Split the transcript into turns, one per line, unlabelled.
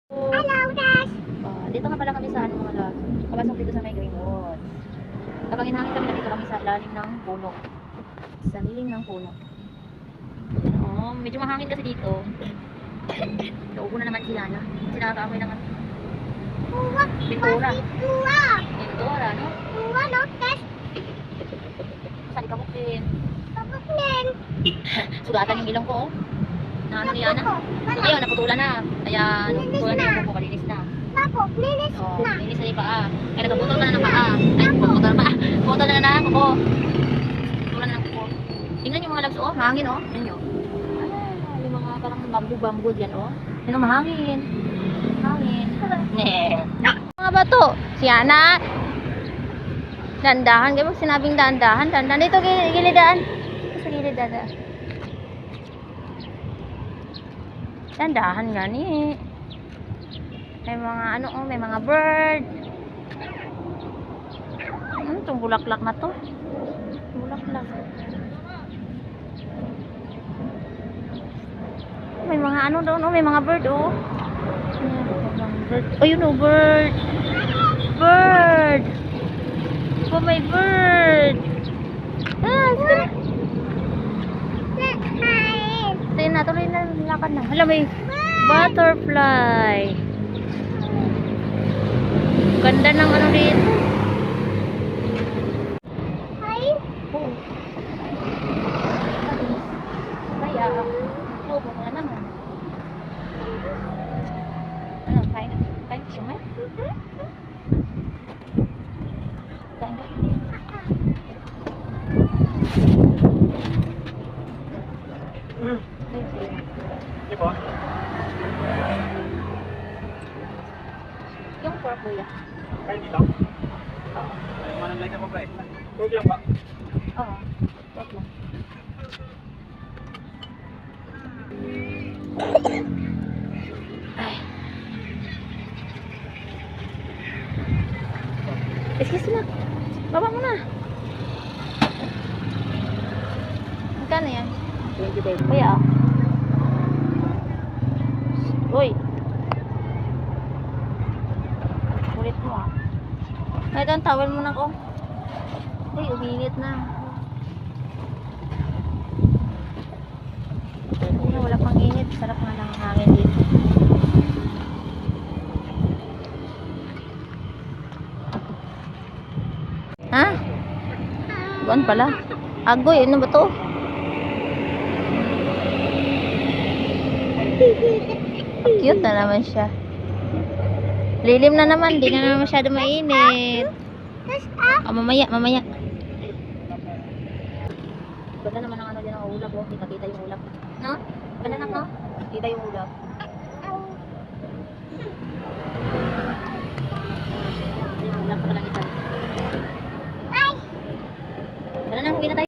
Hello, guys!
Dito nga pala kami sa ano mga love. Papasok dito sa may Greenwood. Kapag inangin kami, nandito kami sa ilalim ng puno. Sa liling ng puno. Medyo mahangin kasi dito. Naubo na naman sila, no? Kasi nakakaamoy ng pintura. Pintura, no?
no? Guys,
Saan kabuk din?
tapos din.
Sugatan yung ilong ko, oh. Na ano niya na? Ayun, naputulan na. Kaya, naputulan na yung kuko, kalinis na.
Tapos, linis
Oh,
na.
linis na yung paa. Kaya nagpaputol na ng paa. Ay, putol na paa. Putol na ng kuko. Putulan na ng kuko. Tingnan yung mga lags, oh. Mahangin, oh. Tingnan nyo. Yung mga parang bamboo dyan, oh. Yan, oh, mahangin. Mahangin. Mga bato. Si Ana. Dandahan. Kaya mo sinabing dandahan. Dandahan. Dito, gilidaan. Dito sa gilidaan. Dandahan nga ni. May mga ano, oh, may mga bird. Itong bulaklak na to. Bulaklak. May mga ano doon, oh, may mga bird, oh. Bird. Oh, yun, oh, bird. Bird. Oh, may bird. Sige. Sige na, tuloy na, lakad na. Hala, may butterfly. Ganda ng ano dito.
Hi.
Oh. Kaya, lobo mo na naman. Ano, kain siya, may? Kain ka.
Di ba?
Yung pork kuya.
Kain dito? Oo. Manang ka pa ba? Huwag lang ba?
Oo. Pork lang. Ay. Excuse na. Baba mo na. Magkano yan?
25.
Kuya, oh. Uy. Ulit mo, ah. Ay, ito ang towel mo na ko. Uy, uminit na. Wala pang init. Sarap nga ng hangin dito. Ha? Buwan pala. Agoy, ano ba to? Cute na naman siya. Lilim na naman, di na naman masyado mainit. Oh, mamaya. Ganda naman ang ano din ang ulap, oh. Kita yung ulap. No? Ganda na, no? Kita yung ulap.